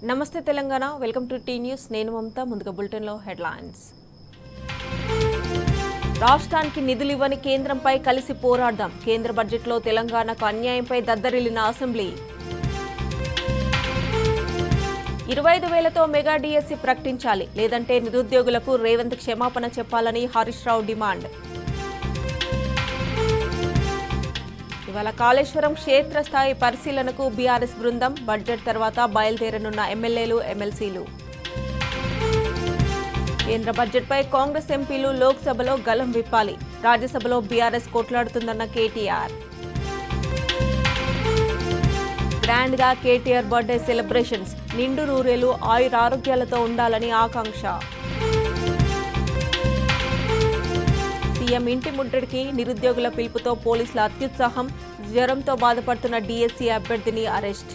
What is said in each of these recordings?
నమస్తే Telangana welcome to T news నేను మమత ముందుగా బులెటిన్లో హెడ్లైన్స్ రాష్ట్రానికి నిధులు ఇవ్వని కేంద్రంపై కలిసి పోరాడదాం కేంద్ర బడ్జెట్లో తెలంగాణకు అన్యాయంపై దద్దరిల్లిన అసెంబ్లీ 25,000తో మెగా డిఎస్సి ప్రకటించాలి లేదంటే నిరుద్యోగులకు రేవంత్ క్షమాపణ చెప్పాలని హరీష్ రావు డిమాండ్ ఇవాళ కాళేశ్వరం క్షేత్రస్థాయి పరిశీలనకు బీఆర్ఎస్ బృందం బడ్జెట్ తర్వాత బయలుదేరనున్న ఎమ్మెల్యేలు ఎమ్మెల్సీలు కేంద్ర బడ్జెట్పై కాంగ్రెస్ ఎంపీలు లోక్సభలో గలం విప్పాలి రాజ్యసభలో బీఆర్ఎస్ కొట్లాడుతుందన్న కేటీఆర్ గ్రాండ్ గా కేటీఆర్ బర్త్డే సెలబ్రేషన్స్ నిండు నూరేలు ఆయురారోగ్యాలతో ఉండాలని ఆకాంక్ష సీఎం ఇంటి ముట్టడికి నిరుద్యోగుల పిలుపుతో పోలీసుల అత్యుత్సాహం జ్వరంతో బాధపడుతున్న డీఎస్సీ అభ్యర్థిని అరెస్ట్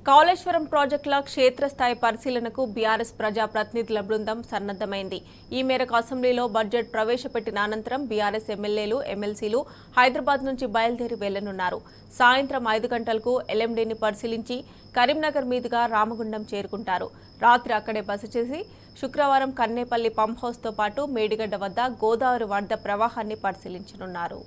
కాళేశ్వరం ప్రాజెక్టుల క్షేత్రస్థాయి పరిశీలనకు బీఆర్ఎస్ ప్రజాప్రతినిధుల బృందం సన్నద్దమైంది ఈ మేరకు అసెంబ్లీలో బడ్జెట్ ప్రవేశపెట్టిన అనంతరం బీఆర్ఎస్ ఎమ్మెల్యేలు ఎమ్మెల్సీలు హైదరాబాద్ నుంచి బయలుదేరి వెళ్లనున్నారు సాయంత్రం 5 గంటలకు ఎల్ఎండీని పరిశీలించి కరీంనగర్ మీదుగా రామగుండం చేరుకుంటారు రాత్రి అక్కడే బస చేసి శుక్రవారం కన్నేపల్లి పంప్ హౌస్తో పాటు మేడిగడ్డ వద్ద గోదావరి వరద ప్రవాహాన్ని పరిశీలించనున్నారు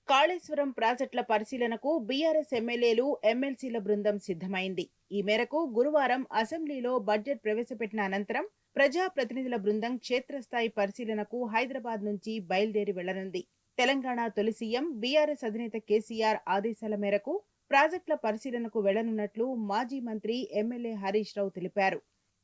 కాళేశ్వరం ప్రాజెక్టుల పరిశీలనకు బీఆర్ఎస్ ఎమ్మెల్యేలు ఎమ్మెల్సీల బృందం సిద్ధమైంది ఈ మేరకు గురువారం అసెంబ్లీలో బడ్జెట్ ప్రవేశపెట్టిన అనంతరం ప్రజాప్రతినిధుల బృందం క్షేత్రస్థాయి పరిశీలనకు హైదరాబాద్ నుంచి బయలుదేరి వెళ్లనుంది తెలంగాణ తొలి సీఎం బీఆర్ఎస్ అధినేత కేసీఆర్ ఆదేశాల మేరకు ప్రాజెక్టుల పరిశీలనకు వెళ్లనున్నట్లు మాజీ మంత్రి ఎమ్మెల్యే హరీష్ రావు తెలిపారు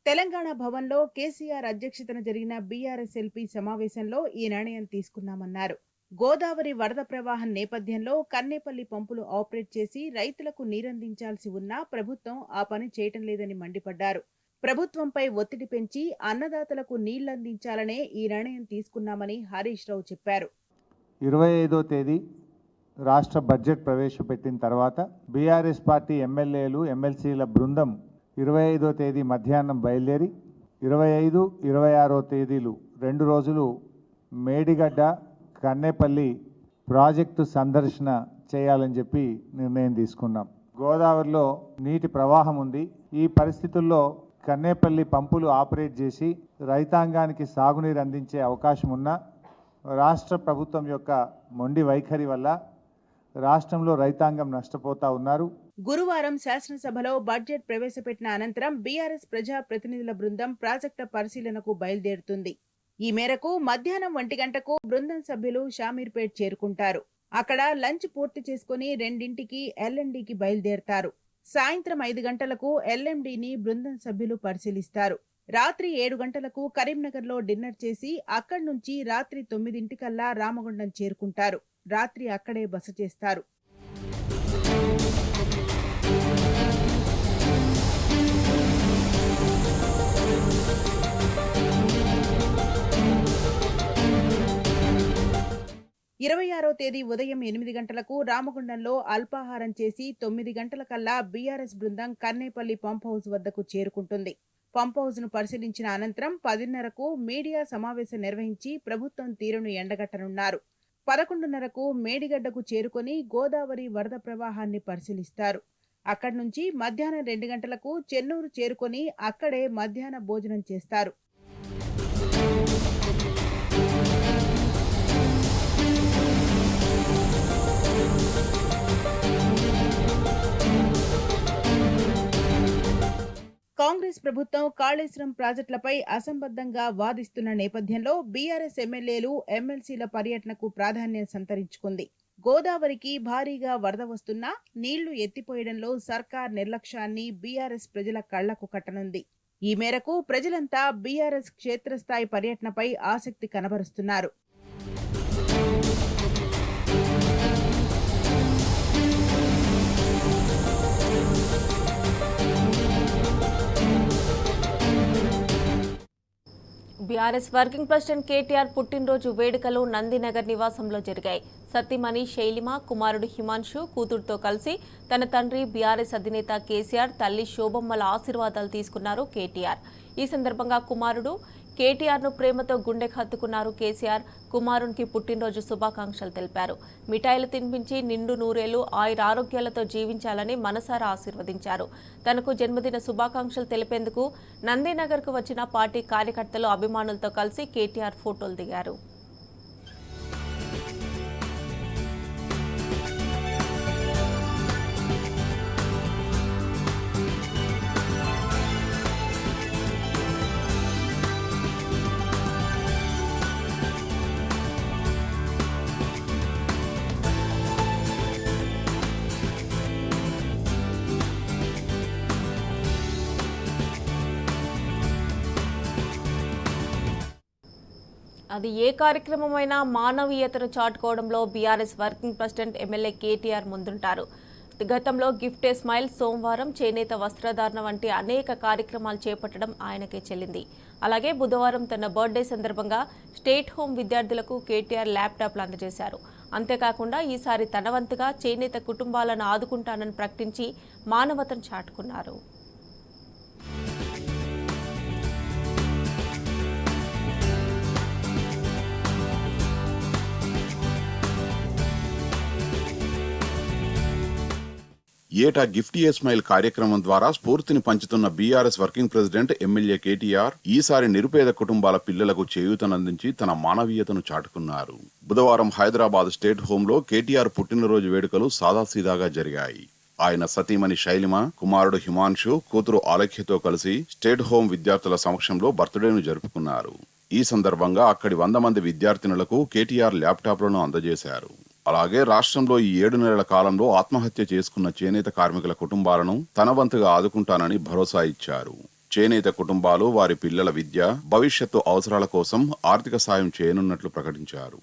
తెలంగాణ భవన్లో కేసీఆర్ అధ్యక్షతన జరిగిన బీఆర్ఎస్ ఎల్పీ సమావేశంలో ఈ నిర్ణయం తీసుకున్నామన్నారు గోదావరి వరద ప్రవాహం నేపథ్యంలో కన్నేపల్లి పంపులు ఆపరేట్ చేసి రైతులకు నీరందించాల్సి ఉన్నా ప్రభుత్వం ఆ పని చేయటం లేదని మండిపడ్డారు ప్రభుత్వంపై ఒత్తిడి పెంచి అన్నదాతలకు నీళ్లందించాలనే ఈ నిర్ణయం తీసుకున్నామని హరీష్ రావు చెప్పారు 25వ తేదీ రాష్ట్ర బడ్జెట్ ప్రవేశపెట్టిన తర్వాత బీఆర్ఎస్ పార్టీ ఎమ్మెల్యేలు ఎమ్మెల్సీల బృందం 25వ తేదీ మధ్యాహ్నం బయలుదేరి 25, 26వ తేదీలు 2 రోజులు మేడిగడ్డ కన్నేపల్లి ప్రాజెక్టు సందర్శన చేయాలని చెప్పి నిర్ణయం తీసుకున్నాం గోదావరిలో నీటి ప్రవాహం ఉంది ఈ పరిస్థితుల్లో కన్నేపల్లి పంపులు ఆపరేట్ చేసి రైతాంగానికి సాగునీరు అందించే అవకాశం ఉన్నా రాష్ట్ర ప్రభుత్వం యొక్క మొండి వైఖరి వల్ల రాష్ట్రంలో రైతాంగం నష్టపోతా ఉన్నారు గురువారం శాసనసభలో బడ్జెట్ ప్రవేశపెట్టిన అనంతరం బీఆర్ఎస్ ప్రజాప్రతినిధుల బృందం ప్రాజెక్టు పరిశీలనకు బయలుదేరుతుంది ఈ మేరకు మధ్యాహ్నం 1 గంటకు బృందం సభ్యులు షామీర్పేట్ చేరుకుంటారు అక్కడ లంచ్ పూర్తి చేసుకుని 2ంటికి ఎల్ఎండీకి బయలుదేరతారు సాయంత్రం 5 గంటలకు ఎల్ఎండీని బృందం సభ్యులు పరిశీలిస్తారు రాత్రి 7 గంటలకు కరీంనగర్లో డిన్నర్ చేసి అక్కడి నుంచి రాత్రి 9ంటికల్లా రామగుండం చేరుకుంటారు రాత్రి అక్కడే బస చేస్తారు 26వ తేదీ ఉదయం 8 గంటలకు రామగుండంలో అల్పాహారం చేసి 9 గంటలకల్లా బీఆర్ఎస్ బృందం కన్నేపల్లి పంప్ హౌస్ వద్దకు చేరుకుంటుంది పంప్ హౌస్ ను పరిశీలించిన అనంతరం 10:30కు మీడియా సమావేశం నిర్వహించి ప్రభుత్వం తీరును ఎండగట్టనున్నారు 11:30కు మేడిగడ్డకు చేరుకొని గోదావరి వరద ప్రవాహాన్ని పరిశీలిస్తారు అక్కడి నుంచి మధ్యాహ్నం 2 గంటలకు చెన్నూరు చేరుకొని అక్కడే మధ్యాహ్న భోజనం చేస్తారు కాంగ్రెస్ ప్రభుత్వం కాళేశ్వరం ప్రాజెక్టులపై అసంబద్ధంగా వాదిస్తున్న నేపథ్యంలో బీఆర్ఎస్ ఎమ్మెల్యేలు ఎమ్మెల్సీల పర్యటనకు ప్రాధాన్యం సంతరించుకుంది గోదావరికి భారీగా వరద వస్తున్నా నీళ్లు ఎత్తిపోయడంలో సర్కార్ నిర్లక్ష్యాన్ని బీఆర్ఎస్ ప్రజల కళ్లకు కట్టనుంది ఈ మేరకు ప్రజలంతా బీఆర్ఎస్ క్షేత్రస్థాయి పర్యటనపై ఆసక్తి కనబరుస్తున్నారు బీఆర్ఎస్ వర్కింగ్ ప్రెసిడెంట్ కేటీఆర్ పుట్టినరోజు వేడుకలు నందినగర్ నివాసంలో జరిగాయి సతీమణి శైలిమ కుమారుడు హిమాంశు కూతురుతో కలిసి తన తండ్రి బీఆర్ఎస్ అధినేత కేసీఆర్ తల్లి శోభమ్మల ఆశీర్వాదాలు తీసుకున్నారు కేటీఆర్ ఈ సందర్భంగా కుమారుడు కేటీఆర్ను ప్రేమతో గుండెకు హత్తుకున్నారు కేసీఆర్. కుమారునికి పుట్టినరోజు శుభాకాంక్షలు తెలిపారు. మిఠాయిలు తినిపించి నిండు నూరేళ్లు ఆయురారోగ్యాలతో జీవించాలని మనసారా ఆశీర్వదించారు. తనకు జన్మదిన శుభాకాంక్షలు తెలిపేందుకు నందినగర్కు వచ్చిన పార్టీ కార్యకర్తలు అభిమానులతో కలిసి కేటీఆర్ ఫోటోలు దిగారు. అది ఏ కార్యక్రమమైనా మానవీయతను చాటుకోవడంలో BRS working president MLA KTR ముందుంటారు. గతంలో గిఫ్ట్ ఏ స్మైల్, సోమవారం చేనేత వస్త్రధారణ వంటి అనేక కార్యక్రమాలు చేపట్టడం ఆయనకే చెల్లింది. అలాగే బుధవారం తన బర్త్డే సందర్భంగా స్టేట్ హోమ్ విద్యార్థులకు కేటీఆర్ ల్యాప్టాప్లు అందజేశారు. అంతేకాకుండా ఈసారి తన వంతుగా చేనేత కుటుంబాలను ఆదుకుంటానని ప్రకటించి మానవతను చాటుకున్నారు. ఏటా గిఫ్ట్ ఏ స్మైల్ కార్యక్రమం ద్వారా స్ఫూర్తిని పంచుతున్న BRS working president MLA KTR ఈసారి నిరుపేద కుటుంబాల పిల్లలకు చేయూతనందించి తన మానవీయతను చాటుకున్నారు. బుధవారం హైదరాబాద్ స్టేట్ హోంలో కేటీఆర్ పుట్టినరోజు వేడుకలు సాదాసీదాగా జరిగాయి. ఆయన సతీమణి శైలిమ, కుమారుడు హిమాన్షు, కూతురు ఆలఖ్యతో కలిసి స్టేట్ హోం విద్యార్థుల సమక్షంలో బర్త్డేను జరుపుకున్నారు. ఈ సందర్భంగా అక్కడి 100 మంది విద్యార్థినులకు కేటీఆర్ ల్యాప్టాప్లను అందజేశారు. అలాగే రాష్ట్రంలో ఈ 7 నెలల కాలంలో ఆత్మహత్య చేసుకున్న చేనేత కార్మికుల కుటుంబాలను తన వంతుగా ఆదుకుంటానని భరోసా ఇచ్చారు. చేనేత కుటుంబాలు వారి పిల్లల విద్య, భవిష్యత్తు అవసరాల కోసం ఆర్థిక సాయం చేయనున్నట్లు ప్రకటించారు.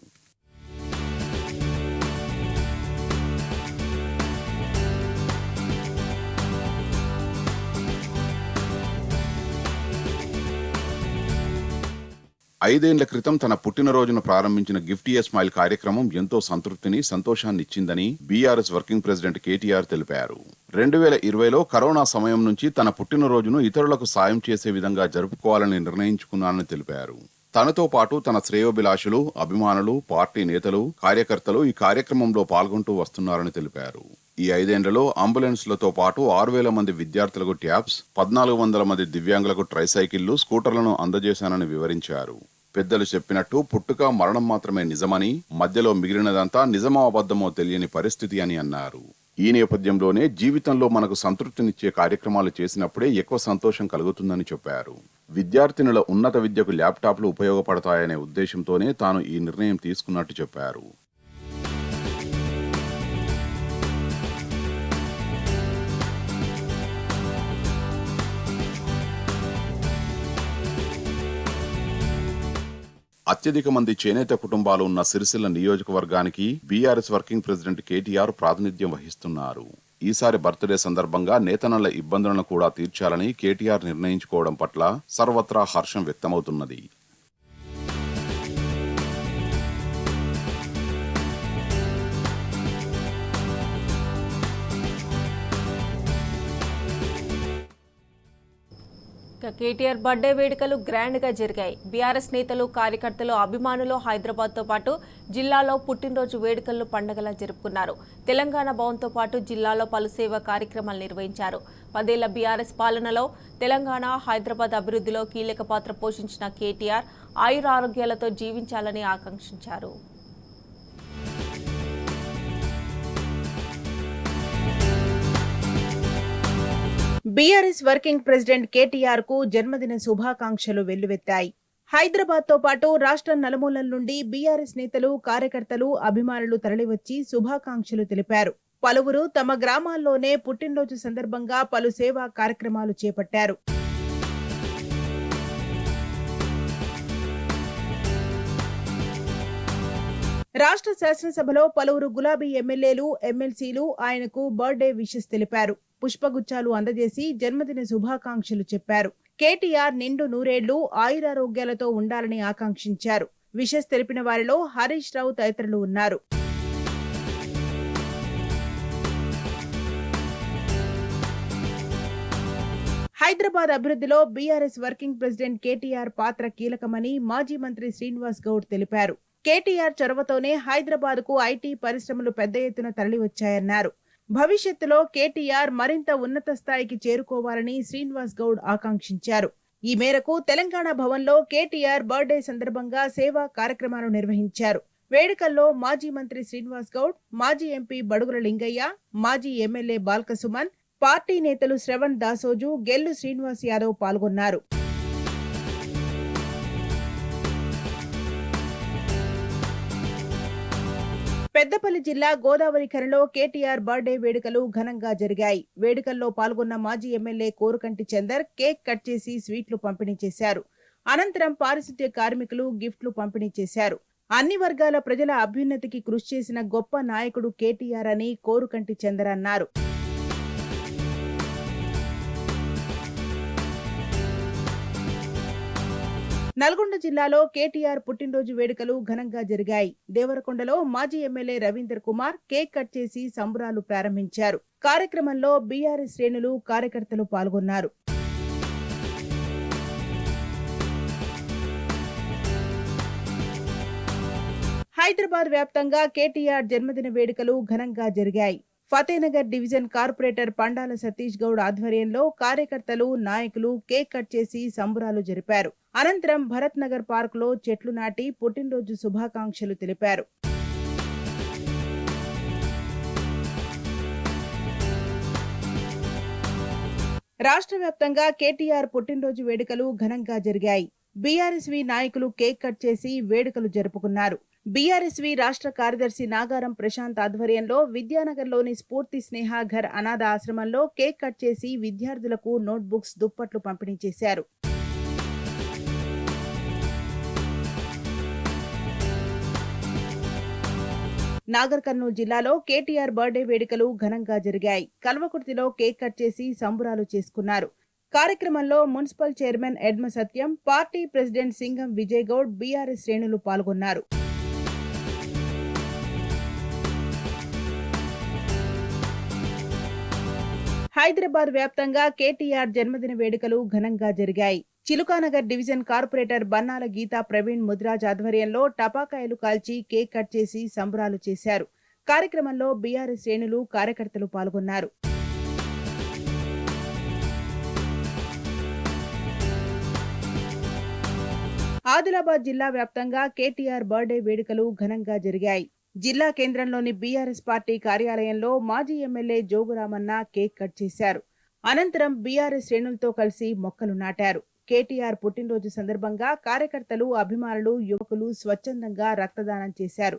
ఐదేండ్ల క్రితం తన పుట్టినరోజును ప్రారంభించిన గిఫ్ట్ ఏ స్మైల్ కార్యక్రమం ఎంతో సంతృప్తిని, సంతోషాన్ని ఇచ్చిందని బీఆర్ఎస్ వర్కింగ్ ప్రెసిడెంట్ కేటీఆర్ తెలిపారు. 2020లో కరోనా సమయం నుంచి తన పుట్టినరోజును ఇతరులకు సాయం చేసే విధంగా జరుపుకోవాలని నిర్ణయించుకున్నానని తెలిపారు. తనతో పాటు తన శ్రేయోభిలాషులు, అభిమానులు, పార్టీ నేతలు, కార్యకర్తలు ఈ కార్యక్రమంలో పాల్గొంటూ వస్తున్నారని తెలిపారు. ఈ 5 ఏళ్లలో అంబులెన్స్లతో పాటు 6,000 మంది విద్యార్థులకు ట్యాబ్స్, 1,400 మంది దివ్యాంగులకు ట్రైసైకిళ్లు, స్కూటర్లను అందజేశానని వివరించారు. పెద్దలు చెప్పినట్టు పుట్టుక, మరణం మాత్రమే నిజమని, మధ్యలో మిగిలినదంతా నిజమో అబద్ధమో తెలియని పరిస్థితి అని అన్నారు. ఈ నేపథ్యంలోనే జీవితంలో మనకు సంతృప్తినిచ్చే కార్యక్రమాలు చేసినప్పుడే ఎక్కువ సంతోషం కలుగుతుందని చెప్పారు. విద్యార్థినుల ఉన్నత విద్యకు ల్యాప్టాప్లు ఉపయోగపడతాయనే ఉద్దేశంతోనే తాను ఈ నిర్ణయం తీసుకున్నట్టు చెప్పారు. అత్యధిక మంది చేనేత కుటుంబాలు ఉన్న సిరిసిల్ల నియోజకవర్గానికి బీఆర్ఎస్ వర్కింగ్ ప్రెసిడెంట్ కేటీఆర్ ప్రాతినిధ్యం వహిస్తున్నారు. ఈసారి బర్త్డే సందర్భంగా నేతన్నల ఇబ్బందులను కూడా తీర్చాలని కేటీఆర్ నిర్ణయించుకోవడం పట్ల సర్వత్రా హర్షం వ్యక్తమవుతున్నది. కేటీఆర్ బర్త్డే వేడుకలు గ్రాండ్ గా జరిగాయి. బీఆర్ఎస్ నేతలు, కార్యకర్తలు, అభిమానులు హైదరాబాద్తో పాటు జిల్లాలో పుట్టినరోజు వేడుకలను పండగలా జరుపుకున్నారు. తెలంగాణ భవన్తో పాటు జిల్లాలో పలు సేవా కార్యక్రమాలు నిర్వహించారు. 10 ఏళ్ల బీఆర్ఎస్ పాలనలో తెలంగాణ, హైదరాబాద్ అభివృద్ధిలో కీలక పాత్ర పోషించిన కేటీఆర్ ఆయురారోగ్యాలతో జీవించాలని ఆకాంక్షించారు. బీఆర్ఎస్ వర్కింగ్ ప్రెసిడెంట్ కేటీఆర్ కు జన్మదిన శుభాకాంక్షలు వెల్లువెత్తాయి. హైదరాబాద్ తో పాటు రాష్ట్రం నలుమూలల నుండి బీఆర్ఎస్ నేతలు, కార్యకర్తలు, అభిమానులు తరలివచ్చి శుభాకాంక్షలు తెలిపారు. పలువురు తమ గ్రామాల్లోనే పుట్టినరోజు సందర్భంగా పలు సేవా కార్యక్రమాలు చేపట్టారు. రాష్ట్ర శాసనసభలో పలువురు గులాబీ ఎమ్మెల్యేలు, ఎమ్మెల్సీలు ఆయనకు బర్త్డే విషెస్ తెలిపారు. పుష్పగుచ్చాలు అందజేసి జన్మదిన శుభాకాంక్షలు చెప్పారు. కేటీఆర్ నిండు నూరేళ్లు ఆయురారోగ్యాలతో ఉండాలని ఆకాంక్షించారు. విషెస్ తెలిపిన వారిలో హరీష్ రావు తదితరులు ఉన్నారు. హైదరాబాద్ అభివృద్ధిలో బీఆర్ఎస్ వర్కింగ్ ప్రెసిడెంట్ కేటీఆర్ పాత్ర కీలకమని మాజీ మంత్రి శ్రీనివాస్ గౌడ్ తెలిపారు. కేటీఆర్ చొరవతోనే హైదరాబాద్ కు ఐటీ పరిశ్రమలు పెద్ద ఎత్తున తరలివచ్చాయన్నారు. భవిష్యత్తులో కేటీఆర్ మరింత ఉన్నత స్థాయికి చేరుకోవాలని శ్రీనివాస్ గౌడ్ ఆకాంక్షించారు. ఈ మేరకు తెలంగాణ భవన్లో కేటీఆర్ బర్త్డే సందర్భంగా సేవా కార్యక్రమాలు నిర్వహించారు. వేడుకల్లో మాజీ మంత్రి శ్రీనివాస్ గౌడ్, మాజీ ఎంపీ బడుగుల లింగయ్య, మాజీ ఎమ్మెల్యే బాల్కసుమన్, పార్టీ నేతలు శ్రవణ్ దాసోజు, గెల్లు శ్రీనివాస్ యాదవ్ పాల్గొన్నారు. పెద్దపల్లి జిల్లా గోదావరిఖనిలో కేటీఆర్ బర్త్డే వేడుకలు ఘనంగా జరిగాయి. వేడుకల్లో పాల్గొన్న మాజీ MLA Korukanti Chandar cake cut చేసి స్వీట్లు పంపిణీ చేశారు. అనంతరం పారిశుద్ధ్య కార్మికులు గిఫ్ట్లు పంపిణీ చేశారు. అన్ని వర్గాల ప్రజల అభ్యున్నతికి కృషి చేసిన గొప్ప నాయకుడు కేటీఆర్ అని కోరుకంటి చందర్ అన్నారు. నల్గొండ జిల్లాలో కేటీఆర్ పుట్టినరోజు వేడుకలు ఘనంగా జరిగాయి. దేవరకొండలో మాజీ MLA Ravinder Kumar cake cut చేసి సంబరాలు ప్రారంభించారు. కార్యక్రమంలో బీఆర్ఎస్ శ్రేణులు, కార్యకర్తలు పాల్గొన్నారు. హైదరాబాద్ వ్యాప్తంగా కేటీఆర్ జన్మదిన వేడుకలు ఘనంగా జరిగాయి. ఫతేనగర్ డివిజన్ కార్పొరేటర్ పండాల సతీష్ గౌడ్ ఆధ్వర్యంలో కార్యకర్తలు, నాయకులు కేక్ కట్ చేసి సంబరాలు జరిపారు. అనంతరం భరత్ నగర్ పార్కులో చెట్లు నాటి పుట్టినరోజు శుభాకాంక్షలు తెలిపారు. రాష్ట్ర వ్యాప్తంగా కేటీఆర్ పుట్టినరోజు వేడుకలు ఘనంగా జరిగాయి. బీఆర్ఎస్వీ నాయకులు కేక్ కట్ చేసి వేడుకలు జరుపుకున్నారు. బీఆర్ఎస్వీ రాష్ట్ర కార్యదర్శి నాగారం ప్రశాంత్ ఆధ్వర్యంలో విద్యానగర్లోని స్ఫూర్తి స్నేహాఘర్ అనాథ ఆశ్రమంలో కేక్ కట్ చేసి విద్యార్థులకు నోట్బుక్స్, దుప్పట్లు పంపిణీ చేశారు. నాగర్ కర్నూలు జిల్లాలో కేటీఆర్ బర్త్డే వేడుకలు ఘనంగా జరిగాయి. కల్వకుర్తిలో కేక్ కట్ చేసి సంబురాలు చేసుకున్నారు. కార్యక్రమంలో municipal chairman Edma Satyam, party president Singam Vijay Goud, BRS శ్రేణులు పాల్గొన్నారు. హైదరాబాద్ వ్యాప్తంగా కేటీఆర్ జన్మదిన వేడుకలు ఘనంగా జరిగాయి. చిలుకానగర్ డివిజన్ కార్పొరేటర్ బన్నాల గీతా ప్రవీణ్ ముద్రాజ్ ఆధ్వర్యంలో టపాకాయలు కాల్చి కేక్ కట్ చేసి సంబరాలు చేశారు. కార్యక్రమంలో బీఆర్ఎస్ శ్రేణులు, కార్యకర్తలు పాల్గొన్నారు. ఆదిలాబాద్ జిల్లా వ్యాప్తంగా కేటీఆర్ బర్త్డే వేడుకలు ఘనంగా జరిగాయి. జిల్లా కేంద్రంలోని బీఆర్ఎస్ పార్టీ కార్యాలయంలో మాజీ ఎమ్మెల్యే జోగురామన్న కేక్ కట్ చేశారు. అనంతరం బీఆర్ఎస్ శ్రేణులతో కలిసి మొక్కలు నాటారు. కేటీఆర్ పుట్టినరోజు సందర్భంగా కార్యకర్తలు, అభిమానులు, యువకులు స్వచ్ఛందంగా రక్తదానం చేశారు.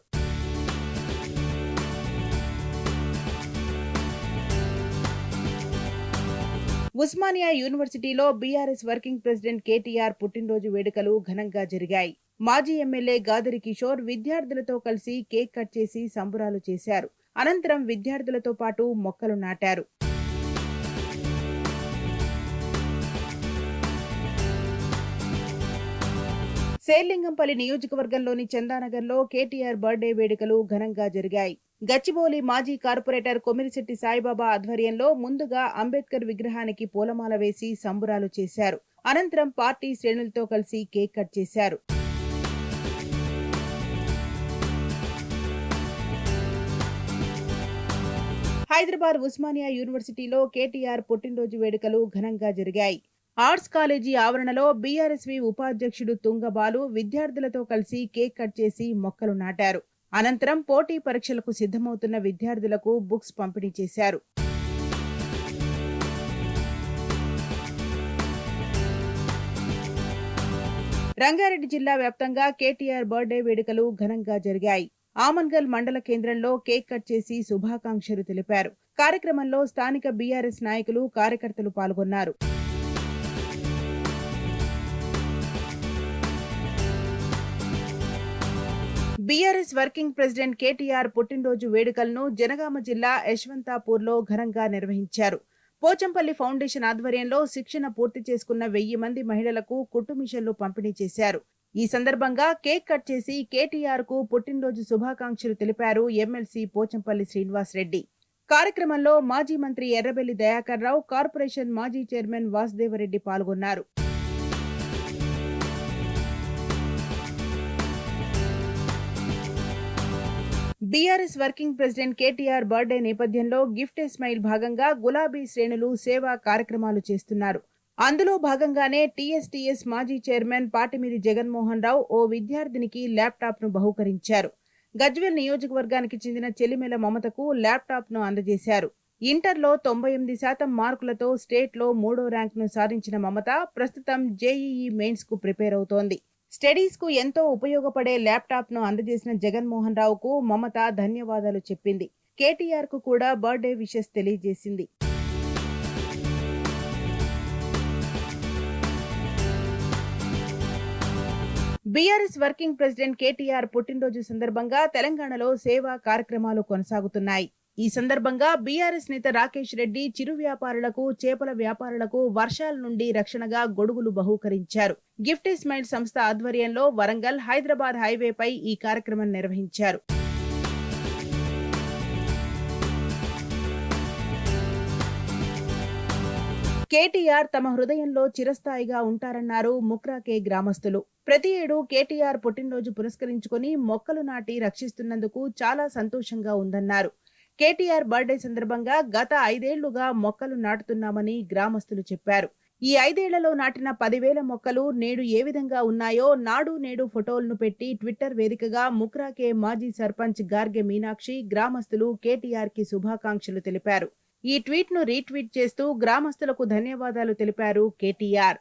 ఉస్మానియా యూనివర్సిటీలో బీఆర్ఎస్ వర్కింగ్ ప్రెసిడెంట్ కేటీఆర్ పుట్టినరోజు వేడుకలు ఘనంగా జరిగాయి. మాజీ ఎమ్మెల్యే గాదరి కిషోర్ విద్యార్థులతో కలిసి కేక్ కట్ చేసి సంబురాలు చేశారు. అనంతరం విద్యార్థులతో పాటు మొక్కలు నాటారు. శేర్లింగంపల్లి నియోజకవర్గంలోని చందానగర్లో కేటీఆర్ బర్త్డే వేడుకలు ఘనంగా జరిగాయి. గచ్చిబౌలి మాజీ కార్పొరేటర్ కొమిరిశెట్టి సాయిబాబా ఆధ్వర్యంలో ముందుగా అంబేద్కర్ విగ్రహానికి పూలమాల వేసి సంబురాలు చేశారు. అనంతరం పార్టీ శ్రేణులతో కలిసి కేక్ కట్ చేశారు. హైదరాబాద్ ఉస్మానియా యూనివర్సిటీలో కేటీఆర్ పుట్టినరోజు వేడుకలు ఘనంగా జరిగాయి. ఆర్ట్స్ కాలేజీ ఆవరణలో బీఆర్ఎస్వీ ఉపాధ్యక్షుడు తుంగబాలు విద్యార్థులతో కలిసి కేక్ కట్ చేసి మొక్కలు నాటారు. అనంతరం పోటీ పరీక్షలకు సిద్ధమవుతున్న విద్యార్థులకు బుక్స్ పంపిణీ చేశారు. రంగారెడ్డి జిల్లా వ్యాప్తంగా కేటీఆర్ బర్త్డే వేడుకలు ఘనంగా జరిగాయి. ఆమన్గల్ మండల కేంద్రంలో కేక్ కట్ చేసి శుభాకాంక్షలు తెలిపారు. కార్యక్రమంలో స్థానిక బీఆర్ఎస్ నాయకులు, కార్యకర్తలు పాల్గొన్నారు. బీఆర్ఎస్ వర్కింగ్ ప్రెసిడెంట్ కేటీఆర్ పుట్టినరోజు వేడుకలను జనగామ జిల్లా యశ్వంతాపూర్లో ఘనంగా నిర్వహించారు. పోచంపల్లి ఫౌండేషన్ ఆధ్వర్యంలో శిక్షణ పూర్తి చేసుకున్న 1000 మంది మహిళలకు కుట్టు మిషన్లు పంపిణీ చేశారు. ఈ సందర్భంగా కేక్ కట్ చేసి కేటీఆర్ కు పుట్టినరోజు శుభాకాంక్షలు తెలిపారు ఎమ్మెల్సీ పోచంపల్లి శ్రీనివాస్ రెడ్డి. కార్యక్రమంలో మాజీ మంత్రి ఎర్రబెల్లి దయాకర్ రావు, కార్పొరేషన్ మాజీ చైర్మన్ వాసుదేవరెడ్డి పాల్గొన్నారు. BRS working president KTR birthday నేపథ్యంలో గిఫ్ట్ ఏ స్మైల్ భాగంగా గులాబీ శ్రేణులు సేవా కార్యక్రమాలు చేస్తున్నారు. అందులో భాగంగానే టీఎస్టీఎస్ మాజీ చైర్మన్ పాటిమిరి జగన్మోహన్ రావు ఓ విద్యార్థినికి ల్యాప్టాప్ ను బహూకరించారు. గజ్వేల్ నియోజకవర్గానికి చెందిన చెలిమెల మమతకు ల్యాప్టాప్ ను అందజేశారు. ఇంటర్లో 98% మార్కులతో స్టేట్లో 3వ ర్యాంకును సాధించిన మమత ప్రస్తుతం జేఈఈ మెయిన్స్ కు ప్రిపేర్ అవుతోంది. స్టడీస్ కు ఎంతో ఉపయోగపడే ల్యాప్టాప్ ను అందజేసిన జగన్మోహన్ రావుకు మమత ధన్యవాదాలు చెప్పింది. కేటీఆర్ కు కూడా బర్త్డే విషెస్ తెలియజేసింది. బీఆర్ఎస్ వర్కింగ్ ప్రెసిడెంట్ కేటీఆర్ పుట్టినరోజు సందర్భంగా తెలంగాణలో సేవా కార్యక్రమాలు కొనసాగుతున్నాయి. ఈ సందర్భంగా బీఆర్ఎస్ నేత రాకేష్ రెడ్డి చిరు వ్యాపారులకు, చేపల వ్యాపారులకు వర్షాల నుండి రక్షణగా గొడుగులు బహూకరించారు. గిఫ్ట్ ఏ స్మైల్ సంస్థ ఆధ్వర్యంలో వరంగల్, హైదరాబాద్ హైవేపై ఈ కార్యక్రమం నిర్వహించారు. కేటీఆర్ తమ హృదయంలో చిరస్థాయిగా ఉంటారన్నారు ముక్రాకే గ్రామస్తులు. ప్రతి ఏడు కేటీఆర్ పుట్టినరోజు పురస్కరించుకుని మొక్కలు నాటి రక్షిస్తున్నందుకు చాలా సంతోషంగా ఉందన్నారు. కేటీఆర్ బర్త్డే సందర్భంగా గత 5 ఏళ్లుగా మొక్కలు నాటుతున్నామని గ్రామస్తులు చెప్పారు. ఈ 5 ఏళ్లలో నాటిన 10,000 మొక్కలు నేడు ఏ విధంగా ఉన్నాయో నాడు నేడు ఫోటోలను పెట్టి ట్విట్టర్ వేదికగా ముక్రాకే మాజీ సర్పంచ్ గార్గె మీనాక్షి గ్రామస్తులు కేటీఆర్ కి శుభాకాంక్షలు తెలిపారు. ఈ ట్వీట్ ను రీట్వీట్ చేస్తూ గ్రామస్తులకు ధన్యవాదాలు తెలిపారు కేటీఆర్.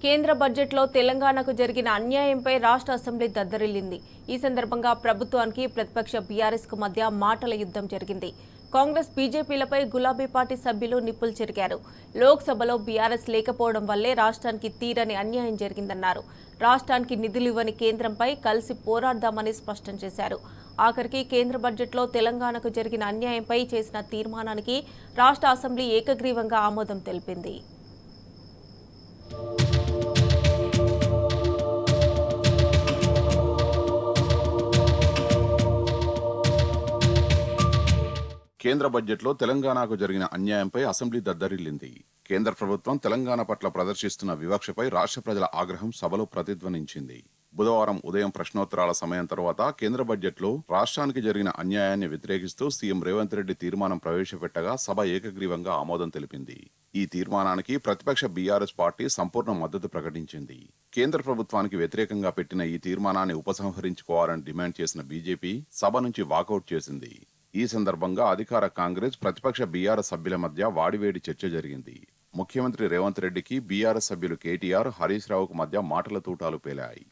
కేంద్ర బడ్జెట్లో తెలంగాణకు జరిగిన అన్యాయంపై రాష్ట్ర అసెంబ్లీ దద్దరిల్లింది. ఈ సందర్భంగా ప్రభుత్వానికి ప్రతిపక్ష బీఆర్ఎస్కు మధ్య మాటల యుద్ధం జరిగింది. కాంగ్రెస్, బీజేపీలపై గులాబీ పార్టీ సభ్యులు నిప్పులు చెరిగారు. లోక్సభలో బీఆర్ఎస్ లేకపోవడం వల్లే రాష్ట్రానికి తీరని అన్యాయం జరిగిందన్నారు. రాష్ట్రానికి నిధులు ఇవ్వని కేంద్రంపై కలిసి పోరాడదామని స్పష్టం చేశారు. ఆఖరికి కేంద్ర బడ్జెట్లో తెలంగాణకు జరిగిన అన్యాయంపై చేసిన తీర్మానానికి రాష్ట్ర అసెంబ్లీ ఏకగ్రీవంగా ఆమోదం తెలిపింది. కేంద్ర బడ్జెట్లో తెలంగాణకు జరిగిన అన్యాయంపై అసెంబ్లీ దద్దరిల్లింది. కేంద్ర ప్రభుత్వం తెలంగాణ పట్ల ప్రదర్శిస్తున్న వివక్షపై రాష్ట్ర ప్రజల ఆగ్రహం సభలో ప్రతిధ్వనించింది. బుధవారం ఉదయం ప్రశ్నోత్తరాల సమయం తర్వాత కేంద్ర బడ్జెట్లో రాష్ట్రానికి జరిగిన అన్యాయాన్ని వ్యతిరేకిస్తూ సీఎం రేవంత్ రెడ్డి తీర్మానం ప్రవేశపెట్టగా సభ ఏకగ్రీవంగా ఆమోదం తెలిపింది. ఈ తీర్మానానికి ప్రతిపక్ష బీఆర్ఎస్ పార్టీ సంపూర్ణ మద్దతు ప్రకటించింది. కేంద్ర ప్రభుత్వానికి వ్యతిరేకంగా పెట్టిన ఈ తీర్మానాన్ని ఉపసంహరించుకోవాలని డిమాండ్ చేసిన బీజేపీ సభ నుంచి వాకౌట్ చేసింది. ఈ సందర్భంగా అధికార కాంగ్రెస్, ప్రతిపక్ష బీఆర్ఎస్ సభ్యుల మధ్య వాడివేడి చర్చ జరిగింది. ముఖ్యమంత్రి రేవంత్ రెడ్డికి బీఆర్ఎస్ సభ్యులు కేటీఆర్, హరీష్ రావుకు మధ్య మాటల తూటాలు పేలాయి.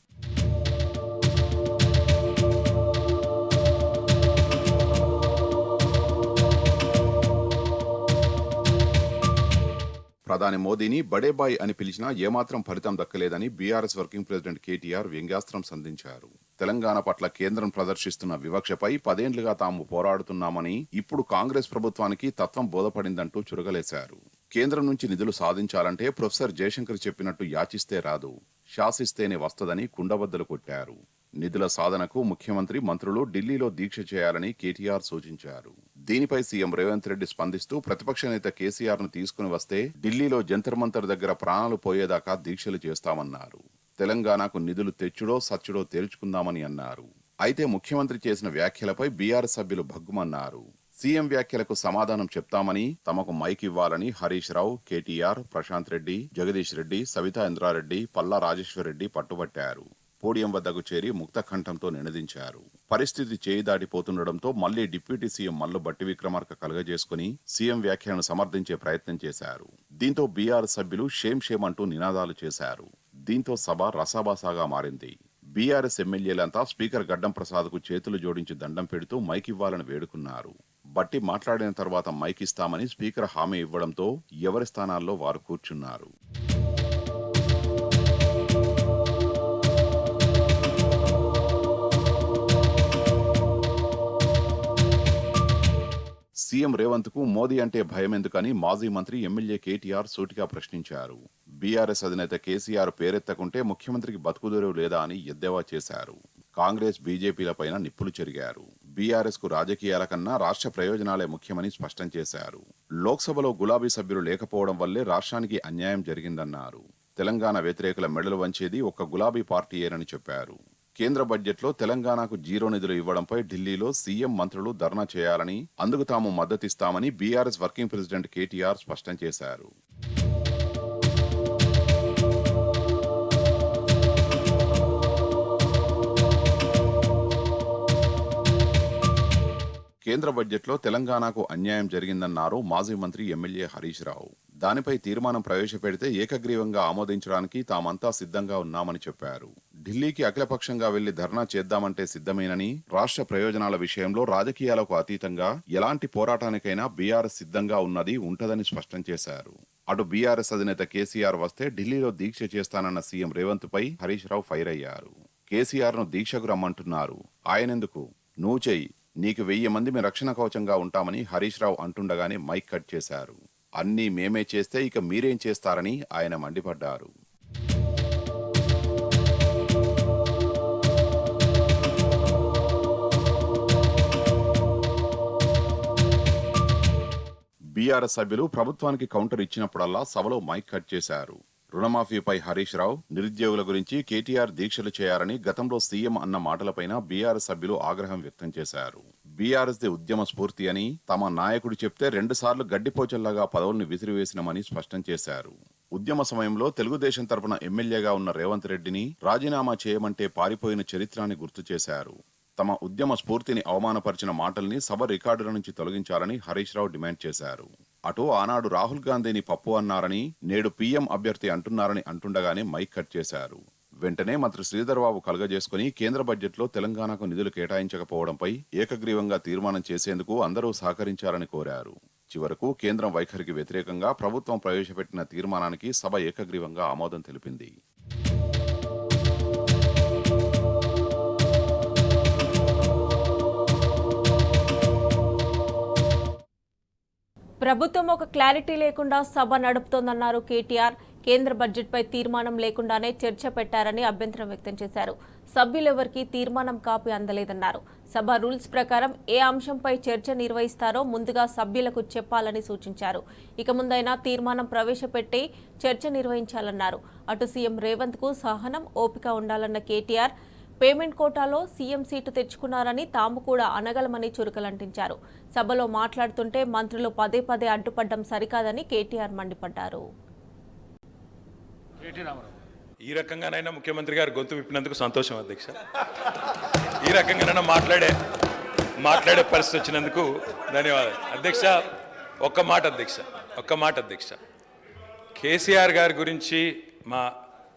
ప్రధాని మోదీని బడేబాయ్ అని పిలిచినా ఏమాత్రం ఫలితం దక్కలేదని బీఆర్ఎస్ వర్కింగ్ ప్రెసిడెంట్ కేటీఆర్ వ్యంగ్యాస్త్రం సంధించారు. తెలంగాణ పట్ల కేంద్రం ప్రదర్శిస్తున్న వివక్షపై 10 ఏళ్లుగా తాము పోరాడుతున్నామని, ఇప్పుడు కాంగ్రెస్ ప్రభుత్వానికి తత్వం బోధపడిందంటూ చురగలేశారు. కేంద్రం నుంచి నిధులు సాధించాలంటే ప్రొఫెసర్ జయశంకర్ చెప్పినట్టు యాచిస్తే రాదు, శాసిస్తేనే వస్తదని కుండబద్దలు కొట్టారు. నిధుల సాధనకు ముఖ్యమంత్రి, మంత్రులు ఢిల్లీలో దీక్ష చేయాలని కేటీఆర్ సూచించారు. దీనిపై సీఎం రేవంత్ రెడ్డి స్పందిస్తూ ప్రతిపక్ష నేత కేసీఆర్ ను తీసుకుని వస్తే ఢిల్లీలో జంతర్ మంతర్ దగ్గర ప్రాణాలు పోయేదాకా దీక్షలు చేస్తామన్నారు. తెలంగాణకు నిధులు తెచ్చుడో సచ్చుడో తేల్చుకుందామని అన్నారు. అయితే ముఖ్యమంత్రి చేసిన వ్యాఖ్యలపై బీఆర్ఎస్ సభ్యులు భగ్గుమన్నారు. సీఎం వ్యాఖ్యలకు సమాధానం చెప్తామని, తమకు మైక్ ఇవ్వాలని హరీష్ రావు, కేటీఆర్, ప్రశాంత్ రెడ్డి, జగదీష్ రెడ్డి, సవితా ఇంద్రారెడ్డి, పల్లా రాజేశ్వర్ రెడ్డి పట్టుబట్టారు. పోడియం వద్దకు చేరి ముక్తకంఠంతో నినదించారు. పరిస్థితి చేయి దాటిపోతుండటంతో మళ్లీ డిప్యూటీ సీఎం మల్లు భట్టి విక్రమార్క కలుగజేసుకుని సీఎం వ్యాఖ్యలను సమర్థించే ప్రయత్నం చేశారు. దీంతో బీఆర్ఎస్ సభ్యులు షేమ్ షేమ్ అంటూ నినాదాలు చేశారు. దీంతో సభ రసాబసాగా మారింది. బీఆర్ఎస్ ఎమ్మెల్యేలంతా స్పీకర్ గడ్డం ప్రసాద్ కు చేతులు జోడించి దండం పెడుతూ మైక్ ఇవ్వాలని వేడుకున్నారు. భట్టి మాట్లాడిన తర్వాత మైక్ ఇస్తామని స్పీకర్ హామీ ఇవ్వడంతో ఎవరి స్థానాల్లో వారు కూర్చున్నారు. సీఎం రేవంత్ కు మోదీ అంటే భయమెందుకని మాజీ మంత్రి, ఎమ్మెల్యే కేటీఆర్ సూటిగా ప్రశ్నించారు. బీఆర్ఎస్ అధినేత కేసీఆర్ పేరెత్తకుంటే ముఖ్యమంత్రికి బతుకుదెరువు లేదా అని ఎద్దేవా చేశారు. కాంగ్రెస్ బీజేపీలపైన నిప్పులు చెరిగారు. బీఆర్ఎస్ కు రాజకీయాల కన్నా రాష్ట్ర ప్రయోజనాలే ముఖ్యమని స్పష్టం చేశారు. లోక్సభలో గులాబీ సభ్యులు లేకపోవడం వల్లే రాష్ట్రానికి అన్యాయం జరిగిందన్నారు. తెలంగాణ వ్యతిరేకుల మెడలు వంచేది ఒక్క గులాబీ పార్టీయేనని చెప్పారు. కేంద్ర బడ్జెట్లో తెలంగాణకు జీరో నిధులు ఇవ్వడంపై ఢిల్లీలో సీఎం మంత్రులు ధర్నా చేయాలని, అందుకు తాము మద్దతిస్తామని బీఆర్ఎస్ వర్కింగ్ ప్రెసిడెంట్ కేటీఆర్ స్పష్టం చేశారు. కేంద్ర బడ్జెట్లో తెలంగాణకు అన్యాయం జరిగిందన్నారు మాజీ మంత్రి ఎమ్మెల్యే హరీష్ రావు. దానిపై తీర్మానం ప్రవేశపెడితే ఏకగ్రీవంగా ఆమోదించడానికి తామంతా సిద్ధంగా ఉన్నామని చెప్పారు. ఢిల్లీకి అఖిలపక్షంగా వెళ్లి ధర్నా చేద్దామంటే సిద్ధమేనని, రాష్ట్ర ప్రయోజనాల విషయంలో రాజకీయాలకు అతీతంగా ఎలాంటి పోరాటానికైనా బీఆర్ఎస్ సిద్ధంగా ఉన్నది ఉంటదని స్పష్టం చేశారు. అటు బీఆర్ఎస్ అధినేత కేసీఆర్ వస్తే ఢిల్లీలో దీక్ష చేస్తానన్న సీఎం రేవంత్ పై హరీష్ రావు ఫైర్ అయ్యారు. కేసీఆర్ ను దీక్షకు రమ్మంటున్నారు, ఆయనెందుకు, నువ్వు చెయ్యి, నీకు 1000 మంది రక్షణ కవచంగా ఉంటామని హరీష్ రావు అంటుండగానే మైక్ కట్ చేశారు. అన్నీ మేమే చేస్తే ఇక మీరేం చేస్తారని ఆయన మండిపడ్డారు. బీఆర్ఎస్ సభ్యులు ప్రభుత్వానికి కౌంటర్ ఇచ్చినప్పుడల్లా సభలో మైక్ కట్ చేశారు. రుణమాఫీపై హరీష్ రావు, నిరుద్యోగుల గురించి కేటీఆర్ దీక్షలు చేయాలని గతంలో సీఎం అన్న మాటలపైన బీఆర్ఎస్ సభ్యులు ఆగ్రహం వ్యక్తం చేశారు. బీఆర్ఎస్ ది ఉద్యమ స్ఫూర్తి అని, తమ నాయకుడు చెప్తే 2 సార్లు గడ్డిపోచల్లాగా పదవుల్ని విసిరివేసినమని స్పష్టం చేశారు. ఉద్యమ సమయంలో తెలుగుదేశం తరపున ఎమ్మెల్యేగా ఉన్న రేవంత్ రెడ్డిని రాజీనామా చేయమంటే పారిపోయిన చరిత్రాన్ని గుర్తు చేశారు. తమ ఉద్యమ స్ఫూర్తిని అవమానపరిచిన మాటల్ని సభ రికార్డుల నుంచి తొలగించాలని హరీష్ రావు డిమాండ్ చేశారు. అటు ఆనాడు రాహుల్ గాంధీని పప్పు అన్నారని, నేడు పీఎం అభ్యర్థి అంటున్నారని అంటుండగానే మైక్ కట్ చేశారు. వెంటనే మంత్రి శ్రీధర్ బాబు కలగజేసుకుని కేంద్ర బడ్జెట్లో తెలంగాణకు నిధులు కేటాయించకపోవడంపై ఏకగ్రీవంగా తీర్మానం చేసేందుకు అందరూ సహకరించాలని కోరారు. చివరకు కేంద్రం వైఖరికి వ్యతిరేకంగా ప్రభుత్వం ప్రవేశపెట్టిన తీర్మానానికి సభ ఏకగ్రీవంగా ఆమోదం తెలిపింది. ప్రభుత్వం ఒక క్లారిటీ లేకుండా సభ నడుపుతోందన్నారు కేటీఆర్. కేంద్ర బడ్జెట్పై తీర్మానం లేకుండానే చర్చ పెట్టారని అభ్యంతరం వ్యక్తం చేశారు. సభ్యులెవరికీ తీర్మానం కాపీ అందలేదన్నారు. సభ రూల్స్ ప్రకారం ఏ అంశంపై చర్చ నిర్వహిస్తారో ముందుగా సభ్యులకు చెప్పాలని సూచించారు. ఇక ముందైనా తీర్మానం ప్రవేశపెట్టి చర్చ నిర్వహించాలన్నారు. అటు సీఎం రేవంత్ కు సహనం, ఓపిక ఉండాలన్న కేటీఆర్ పేమెంట్ కోటాలో సీఎం సీటు తెచ్చుకున్నారని తాము కూడా అనగలమని చురుకలంటించారు. సభలో మాట్లాడుతుంటే మంత్రులు పదే పదే అడ్డుపడ్డం సరికాదని కేటీఆర్ మండిపడ్డారు. ఈ రకంగానైనా ముఖ్యమంత్రి గారు గొంతు విప్పినందుకు సంతోషం అధ్యక్ష. ఈ రకంగానైనా మాట్లాడే పరిస్థితి వచ్చినందుకు ధన్యవాదాలు అధ్యక్ష. ఒక్క మాట అధ్యక్ష, కేసీఆర్ గారి గురించి, మా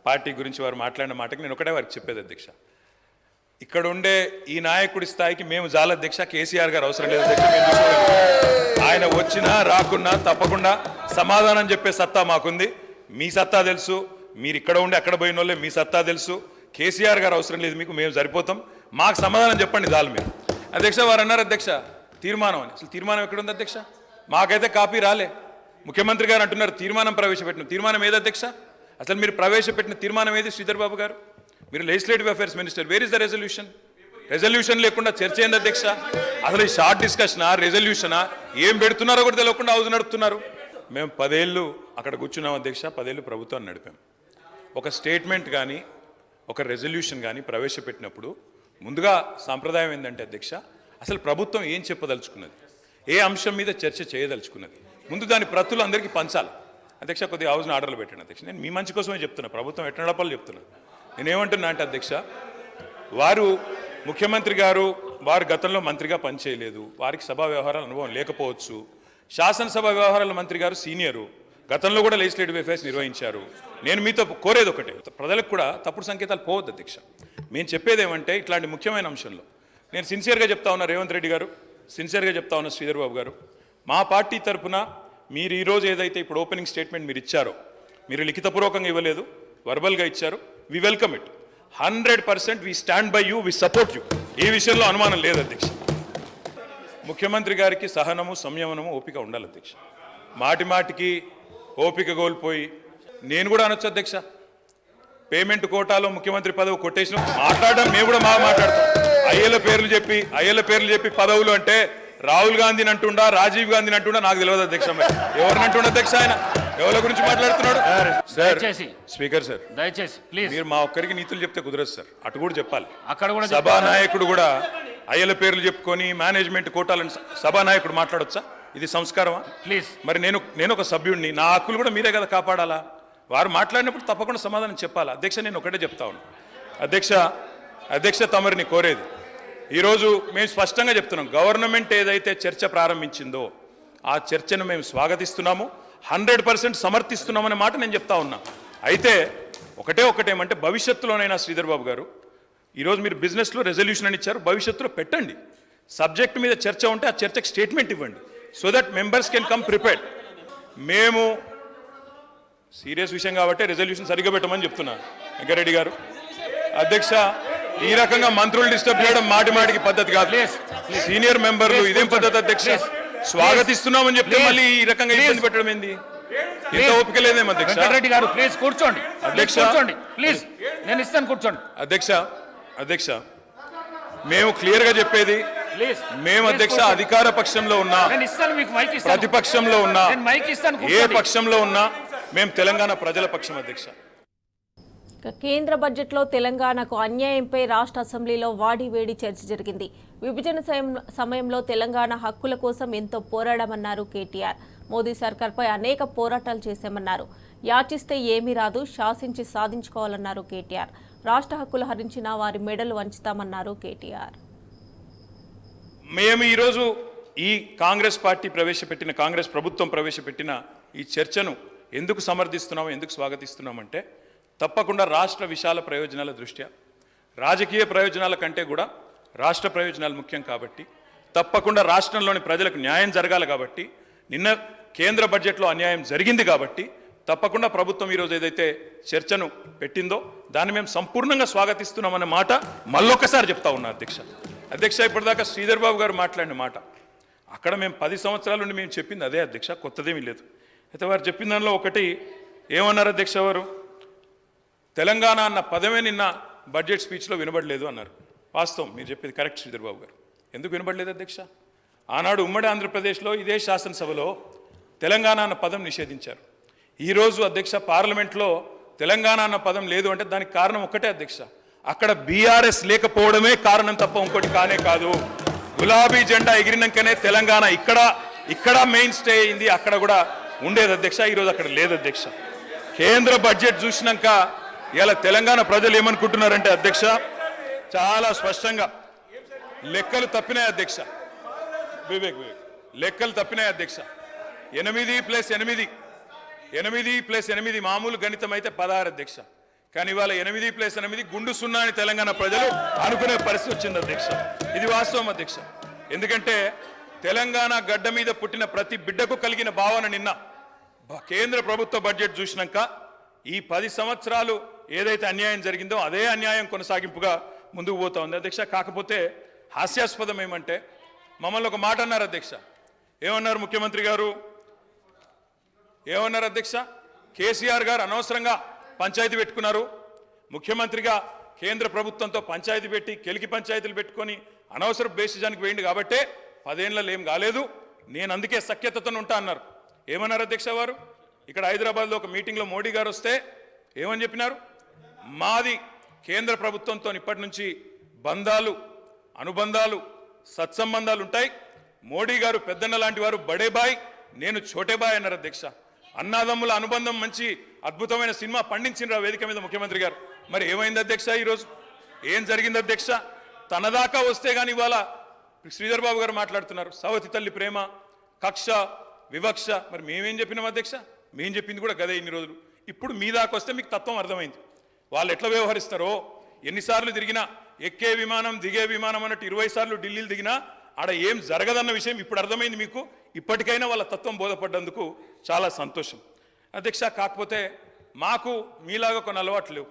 పార్టీ గురించి వారు మాట్లాడిన మాటకి నేను ఒకటే వారికి చెప్పేది అధ్యక్ష, ఇక్కడ ఉండే ఈ నాయకుడి స్థాయికి మేము చాలా అధ్యక్ష, కేసీఆర్ గారు అవసరం లేదు అధ్యక్ష. ఆయన వచ్చినా రాకున్నా తప్పకుండా సమాధానం చెప్పే సత్తా మాకుంది. మీ సత్తా తెలుసు, మీరు ఇక్కడ ఉండి అక్కడ పోయిన వాళ్ళే, మీ సత్తా తెలుసు. కేసీఆర్ గారు అవసరం లేదు మీకు, మేము సరిపోతాం, మాకు సమాధానం చెప్పండి చాలు మీరు. అధ్యక్ష వారు అన్నారు అధ్యక్ష తీర్మానం అని. అసలు తీర్మానం ఎక్కడుంది అధ్యక్ష? మాకైతే కాపీ రాలే. ముఖ్యమంత్రి గారు అంటున్నారు తీర్మానం ప్రవేశపెట్టిన. తీర్మానం ఏది అధ్యక్ష? అసలు మీరు ప్రవేశపెట్టిన తీర్మానం ఏది శ్రీధర్ బాబు గారు? మీరు legislative affairs minister, where is the resolution? Resolution లేకుండా చర్చ ఏంది అధ్యక్ష? అసలు ఈ షార్ట్ డిస్కషనా, రెజల్యూషనా, ఏం పెడుతున్నారో కూడా తెలియకుండా హౌస్ నడుపుతున్నారు. మేము 10 ఏళ్ళు అక్కడ కూర్చున్నాం అధ్యక్ష, 10 ఏళ్ళు ప్రభుత్వాన్ని నడిపాం. ఒక స్టేట్మెంట్ కానీ ఒక రెజల్యూషన్ కానీ ప్రవేశపెట్టినప్పుడు ముందుగా సాంప్రదాయం ఏంటంటే అధ్యక్ష, అసలు ప్రభుత్వం ఏం చెప్పదలుచుకున్నది, ఏ అంశం మీద చర్చ చేయదలుచుకున్నది, ముందు దాని ప్రతులు అందరికీ పంచాలి అధ్యక్ష. కొద్దిగా హౌస్ని ఆర్డర్లు పెట్టండి అధ్యక్ష. నేను మీ మంచి కోసమే చెప్తున్నా, ప్రభుత్వం ఎట్లా నడపాలో చెప్తున్నా. నేనేమంటున్నా అంటే అధ్యక్ష, వారు ముఖ్యమంత్రి గారు వారు గతంలో మంత్రిగా పనిచేయలేదు, వారికి సభా వ్యవహారాల అనుభవం లేకపోవచ్చు. శాసనసభ వ్యవహారాల మంత్రి గారు సీనియరు, గతంలో కూడా లెజిస్లేటివ్ అఫైర్స్ నిర్వహించారు. నేను మీతో కోరేది ఒకటే, ప్రజలకు కూడా తప్పుడు సంకేతాలు పోవద్దు అధ్యక్ష. మేము చెప్పేది ఏమంటే ఇట్లాంటి ముఖ్యమైన అంశంలో నేను సిన్సియర్గా చెప్తా ఉన్నా, రేవంత్ రెడ్డి గారు సిన్సియర్గా చెప్తా ఉన్నా, శ్రీధర్ బాబు గారు, మా పార్టీ తరఫున మీరు ఈరోజు ఏదైతే ఇప్పుడు ఓపెనింగ్ స్టేట్మెంట్ మీరు ఇచ్చారో, మీరు లిఖితపూర్వకంగా ఇవ్వలేదు, వర్బల్గా ఇచ్చారు, we welcome it. 100% we stand by you, we support you. ఈ విషయంలో అనుమానం లేదు అధ్యక్ష. ముఖ్యమంత్రి గారికి సహనము, సంయమనము, ఓపిక ఉండాలి అధ్యక్ష. మాటికి ఓపిక కోల్పోయి నేను కూడా అనొచ్చు అధ్యక్ష, పేమెంట్ కోటాలో ముఖ్యమంత్రి పదవి కొట్టేసిన మాట్లాడడం మేము కూడా మాట్లాడతాం. అయ్యల పేర్లు చెప్పి పదవులు అంటే రాహుల్ గాంధీని అంటుండా, రాజీవ్ గాంధీని అంటుండా నాకు తెలియదు అధ్యక్ష. ఎవరిని అంటుండ అధ్యక్ష? ఆయన ఎవరి గురించి మాట్లాడుతున్నాడు? సార్ స్పీకర్ సార్, దయచేసి ప్లీజ్, మీరు మా ఒక్కరికి నీతులు చెప్తే కుదరదు సార్, అటు కూడా చెప్పాలి. అక్కడ కూడా సభానాయకుడు కూడా అయ్యల పేర్లు చెప్పుకొని మేనేజ్మెంట్ కోటాలను సభానాయకుడు మాట్లాడొచ్చా? ఇది సంస్కారమా? ప్లీజ్. మరి నేను ఒక సభ్యుడిని, నా హక్కులు కూడా మీరే కదా కాపాడాలా? వారు మాట్లాడినప్పుడు తప్పకుండా సమాధానం చెప్పాలా? అధ్యక్ష, నేను ఒకటే చెప్తా ఉన్నాను అధ్యక్ష, తమరిని కోరేది ఈరోజు మేము స్పష్టంగా చెప్తున్నాం, గవర్నమెంట్ ఏదైతే చర్చ ప్రారంభించిందో ఆ చర్చను మేము స్వాగతిస్తున్నాము, 100% సమర్థిస్తున్నామనే మాట నేను చెప్తా ఉన్నా. అయితే ఒకటేమంటే భవిష్యత్తులోనైనా శ్రీధర్ బాబు గారు, ఈరోజు మీరు బిజినెస్లో రెజల్యూషన్ అని ఇచ్చారు, భవిష్యత్తులో పెట్టండి. సబ్జెక్ట్ మీద చర్చ ఉంటే ఆ చర్చకు స్టేట్మెంట్ ఇవ్వండి, so that members can come prepared. మేము సీరియస్ విషయం కాబట్టి రెజల్యూషన్ సరిగ్గా పెట్టమని చెప్తున్నాను వెంకరెడ్డి గారు. అధ్యక్ష, ఈ రకంగా మంత్రులు డిస్టర్బ్ చేయడం మాటికి పద్ధతి కాదు. సీనియర్ మెంబర్లు ఇదేం పద్ధతి అధ్యక్ష? స్వాగతిస్తున్నామని చెప్తే మళ్ళీ ఈ రకంగా ఇబ్బంది పెట్టడం ఏంది? ఇంత ఓపిక లేదేమో అధ్యక్ష. వెంకటరెడ్డి గారు ప్లీజ్ కూర్చోండి. అధ్యక్ష ప్లీజ్, నేను ఇస్తాను, కూర్చోండి. అధ్యక్ష, మేము క్లియర్ గా చెప్పేది, మేము అధ్యక్ష అధికార పక్షంలో ఉన్నా, ప్రతిపక్షంలో ఉన్నా, ఏ పక్షంలో ఉన్నా మేము తెలంగాణ ప్రజల పక్షం అధ్యక్ష. కేంద్ర బడ్జెట్లో తెలంగాణకు అన్యాయంపై రాష్ట్ర అసెంబ్లీలో వాడివేడి చర్చ జరిగింది. విభజన సమయంలో తెలంగాణ హక్కుల కోసం ఎంతో పోరాడమన్నారు కేటీఆర్. మోదీ సర్కార్పై అనేక పోరాటాలు చేశామన్నారు. యాచిస్తే ఏమీ రాదు, శాసించి సాధించుకోవాలన్నారు కేటీఆర్. రాష్ట్ర హక్కులు హరించిన వారి మెడలు వంచుతామన్నారు కేటీఆర్. మేము ఈరోజు ఈ కాంగ్రెస్ ప్రభుత్వం ప్రవేశపెట్టిన ఈ చర్చను ఎందుకు సమర్థిస్తున్నాము, ఎందుకు స్వాగతిస్తున్నామంటే, తప్పకుండా రాష్ట్ర విశాల ప్రయోజనాల దృష్ట్యా, రాజకీయ ప్రయోజనాల కంటే కూడా రాష్ట్ర ప్రయోజనాలు ముఖ్యం కాబట్టి, తప్పకుండా రాష్ట్రంలోని ప్రజలకు న్యాయం జరగాలి కాబట్టి, నిన్న కేంద్ర బడ్జెట్లో అన్యాయం జరిగింది కాబట్టి తప్పకుండా ప్రభుత్వం ఈరోజు ఏదైతే చర్చను పెట్టిందో దాన్ని మేము సంపూర్ణంగా స్వాగతిస్తున్నామన్న మాట మళ్ళొకసారి చెప్తా ఉన్నా అధ్యక్ష. ఇప్పటిదాకా శ్రీధర్ బాబు గారు మాట్లాడిన మాట అక్కడ మేము 10 సంవత్సరాల నుండి మేము చెప్పింది అదే అధ్యక్ష, కొత్తదేమీ లేదు. అయితే వారు చెప్పిన దానిలో ఒకటి ఏమన్నారు అధ్యక్ష? వారు తెలంగాణ అన్న పదమే నిన్న బడ్జెట్ స్పీచ్లో వినబడలేదు అన్నారు. వాస్తవం, మీరు చెప్పేది కరెక్ట్ శ్రీధర్ బాబు గారు. ఎందుకు వినబడలేదు అధ్యక్ష? ఆనాడు ఉమ్మడి ఆంధ్రప్రదేశ్లో ఇదే శాసనసభలో తెలంగాణ అన్న పదం నిషేధించారు. ఈరోజు అధ్యక్ష పార్లమెంట్లో తెలంగాణ అన్న పదం లేదు అంటే దానికి కారణం ఒక్కటే అధ్యక్ష, అక్కడ బీఆర్ఎస్ లేకపోవడమే కారణం తప్ప ఇంకోటి కానే కాదు. గులాబీ జెండా ఎగిరినాకనే తెలంగాణ ఇక్కడ మెయిన్ స్టే అయింది, అక్కడ కూడా ఉండేది అధ్యక్ష. ఈరోజు అక్కడ లేదు అధ్యక్ష. కేంద్ర బడ్జెట్ చూసినాక ఇలా తెలంగాణ ప్రజలు ఏమనుకుంటున్నారంటే అధ్యక్ష, చాలా స్పష్టంగా లెక్కలు తప్పినాయి అధ్యక్ష. లెక్కలు తప్పినాయి అధ్యక్ష. 8+8 మామూలు గణితం అయితే 16 అధ్యక్ష. కానీ ఇవాళ 8+8 గుండు సున్నా అని తెలంగాణ ప్రజలు అనుకునే పరిస్థితి వచ్చింది అధ్యక్ష. ఇది వాస్తవం అధ్యక్ష. ఎందుకంటే తెలంగాణ గడ్డ మీద పుట్టిన ప్రతి బిడ్డకు కలిగిన భావన నిన్న కేంద్ర ప్రభుత్వ బడ్జెట్ చూసినాక ఈ 10 సంవత్సరాలు ఏదైతే అన్యాయం జరిగిందో అదే అన్యాయం కొనసాగింపుగా ముందుకు పోతా ఉంది అధ్యక్ష. కాకపోతే హాస్యాస్పదం ఏమంటే మమ్మల్ని ఒక మాట అన్నారు అధ్యక్ష. ఏమన్నారు ముఖ్యమంత్రి గారు? ఏమన్నారు అధ్యక్ష? కేసీఆర్ గారు అనవసరంగా పంచాయతీ పెట్టుకున్నారు, ముఖ్యమంత్రిగా కేంద్ర ప్రభుత్వంతో పంచాయతీ పెట్టి కెలికి పంచాయతీలు పెట్టుకొని అనవసర బేసిజానికి వేయండి కాబట్టే 10 ఏళ్లలో ఏం కాలేదు, నేను అందుకే సఖ్యతతో ఉంటా అన్నారు. ఏమన్నారు అధ్యక్ష వారు? ఇక్కడ హైదరాబాద్లో ఒక మీటింగ్లో మోడీ గారు వస్తే ఏమని చెప్పినారు? మాది కేంద్ర ప్రభుత్వంతో ఇప్పటి నుంచి బంధాలు, అనుబంధాలు, సత్సంబంధాలు ఉంటాయి. మోడీ గారు పెద్దన్న లాంటి వారు, బడే బాయ్, నేను చోటే బాయ్ అన్నారు అధ్యక్ష. అన్నాదమ్ముల అనుబంధం మంచి అద్భుతమైన సినిమా పండించిన వేదిక మీద ముఖ్యమంత్రి గారు. మరి ఏమైంది అధ్యక్ష? ఈరోజు ఏం జరిగింది అధ్యక్ష? తన దాకా వస్తే కానీ ఇవాళ శ్రీధర్ బాబు గారు మాట్లాడుతున్నారు సవతి తల్లి ప్రేమ, కక్ష, వివక్ష. మరి మేమేం చెప్పినాం అధ్యక్ష? మేము చెప్పింది కూడా గదే ఇన్ని రోజులు. ఇప్పుడు మీ దాకా వస్తే మీకు తత్వం అర్థమైంది. వాళ్ళు ఎట్లా వ్యవహరిస్తారో, ఎన్నిసార్లు తిరిగినా, ఎక్కే విమానం దిగే విమానం అన్నట్టు 20 సార్లు ఢిల్లీలు దిగినా ఆడ ఏం జరగదన్న విషయం ఇప్పుడు అర్థమైంది మీకు. ఇప్పటికైనా వాళ్ళ తత్వం బోధపడ్డందుకు చాలా సంతోషం అధ్యక్ష. కాకపోతే మాకు మీలాగా కొన్ని అలవాట్లు లేవు.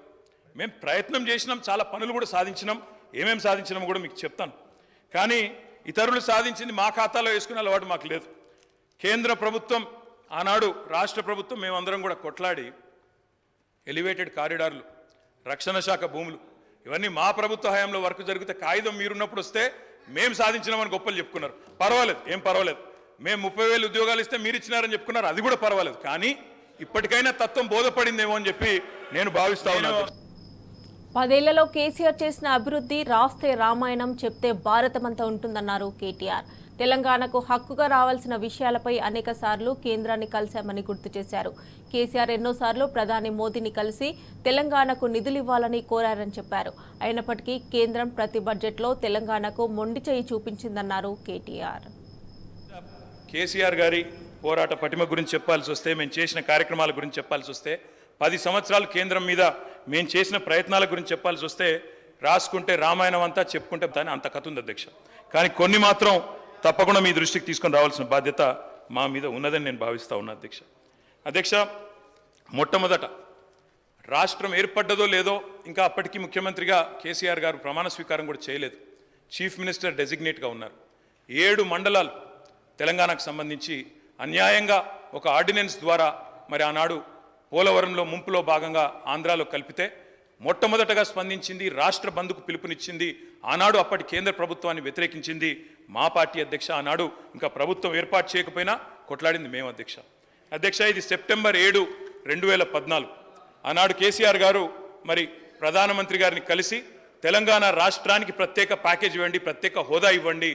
మేము ప్రయత్నం చేసినాం, చాలా పనులు కూడా సాధించినాం. ఏమేం సాధించినామో కూడా మీకు చెప్తాను. కానీ ఇతరులు సాధించింది మా ఖాతాలో వేసుకునే అలవాటు మాకు లేదు. కేంద్ర ప్రభుత్వం, ఆనాడు రాష్ట్ర ప్రభుత్వం, మేమందరం కూడా కొట్లాడి ఎలివేటెడ్ కారిడార్లు, రక్షణ శాఖ భూములు, ఇవన్నీ మా ప్రభుత్వ హయాంలో వర్క్ జరిగితే కాగితం మీరున్నప్పుడు వస్తే మేము సాధించినామని గొప్పలు చెప్పుకున్నారు. పర్వాలేదు, ఏం పర్వాలేదు. మేము 30,000 ఉద్యోగాలు ఇస్తే మీరు ఇచ్చినారని చెప్పుకున్నారు, అది కూడా పర్వాలేదు. కానీ ఇప్పటికైనా తత్వం బోధపడిందేమో అని చెప్పి నేను భావిస్తా ఉన్నాను. 10 ఏళ్లలో కేసీఆర్ చేసిన అభివృద్ధి రాస్తే రామాయణం, చెప్తే భారతమంతా ఉంటుందన్నారు కేటీఆర్. తెలంగాణకు హక్కుగా రావాల్సిన విషయాలపై అనేక సార్లు కేంద్రాన్ని కలిశామని గుర్తు చేశారు. కేసీఆర్ ఎన్నోసార్లు ప్రధాని మోదీని కలిసి తెలంగాణకు నిధులివ్వాలని కోరారని చెప్పారు. అయినప్పటికీ కేంద్రం ప్రతి బడ్జెట్లో తెలంగాణకు మొండి చేయి చూపించిందన్నారు కేటీఆర్. కేసీఆర్ గారి పోరాట పటిమ గురించి చెప్పాల్సి వస్తే, మేము చేసిన కార్యక్రమాల గురించి చెప్పాల్సి వస్తే, 10 సంవత్సరాలు కేంద్రం మీద మేము చేసిన ప్రయత్నాల గురించి చెప్పాల్సి వస్తే, రాసుకుంటే రామాయణం అంతా చెప్పుకుంటే దాని అంత కథ ఉంది అధ్యక్ష. కానీ కొన్ని మాత్రం తప్పకుండా మీ దృష్టికి తీసుకొని రావాల్సిన బాధ్యత మా మీద ఉన్నదని నేను భావిస్తా ఉన్నా అధ్యక్ష. అధ్యక్ష, మొట్టమొదట రాష్ట్రం ఏర్పడ్డదో లేదో ఇంకా అప్పటికి ముఖ్యమంత్రిగా కేసీఆర్ గారు ప్రమాణ స్వీకారం కూడా చేయలేదు. చీఫ్ మినిస్టర్ డెసిగ్నేట్గా ఉన్నారు. 7 మండలాలు తెలంగాణకు సంబంధించి అన్యాయంగా ఒక ఆర్డినెన్స్ ద్వారా మరి ఆనాడు పోలవరంలో ముంపులో భాగంగా ఆంధ్రాలో కలిపితే మొట్టమొదటగా స్పందించింది, రాష్ట్ర బంద్కు పిలుపునిచ్చింది, ఆనాడు అప్పటి కేంద్ర ప్రభుత్వాన్ని వ్యతిరేకించింది మా పార్టీ అధ్యక్ష. ఆనాడు ఇంకా ప్రభుత్వం ఏర్పాటు చేయకపోయినా కొట్లాడింది మేము అధ్యక్ష. అధ్యక్ష, ఇది సెప్టెంబర్ 7, 2014. ఆనాడు కేసీఆర్ గారు మరి ప్రధానమంత్రి గారిని కలిసి తెలంగాణ రాష్ట్రానికి ప్రత్యేక ప్యాకేజ్ ఇవ్వండి, ప్రత్యేక హోదా ఇవ్వండి,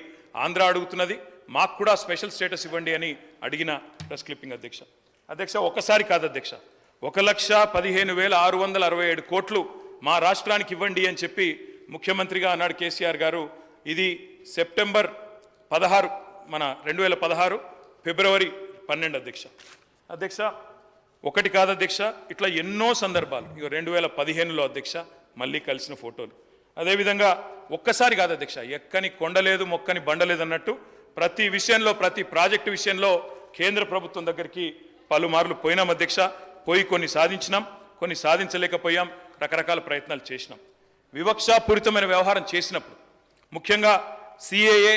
ఆంధ్ర అడుగుతున్నది, మాకు కూడా స్పెషల్ స్టేటస్ ఇవ్వండి అని అడిగిన ప్రెస్ క్లిప్పింగ్ అధ్యక్ష. అధ్యక్ష, ఒకసారి కాదు అధ్యక్ష, 1,15,667 కోట్లు మా రాష్ట్రానికి ఇవ్వండి అని చెప్పి ముఖ్యమంత్రిగా ఆనాడు కేసీఆర్ గారు, ఇది సెప్టెంబర్ 16 మన 2016 ఫిబ్రవరి 12 అధ్యక్ష. అధ్యక్ష, ఒకటి కాదు అధ్యక్ష, ఇట్లా ఎన్నో సందర్భాలు. ఇక 2015లో అధ్యక్ష మళ్ళీ కలిసిన ఫోటోలు. అదేవిధంగా ఒక్కసారి కాదు అధ్యక్ష, ఎక్కని కొండలేదు మొక్కని బండలేదు అన్నట్టు ప్రతి విషయంలో, ప్రతి ప్రాజెక్టు విషయంలో కేంద్ర ప్రభుత్వం దగ్గరికి పలుమార్లు పోయినాం అధ్యక్ష. పోయి కొన్ని సాధించినాం, కొన్ని సాధించలేకపోయాం, రకరకాల ప్రయత్నాలు చేసినాం. వివక్షాపూరితమైన వ్యవహారం చేసినప్పుడు, ముఖ్యంగా సిఏఏ,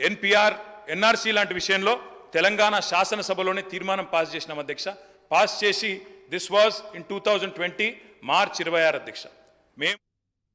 ఎన్పిఆర్, ఎన్ఆర్సీ లాంటి విషయంలో తెలంగాణ శాసనసభలోనే తీర్మానం పాస్ చేసినాం అధ్యక్ష. పాస్ చేసి దిస్ వాజ్ ఇన్ 2020 మార్చ్ 26 అధ్యక్ష. మేము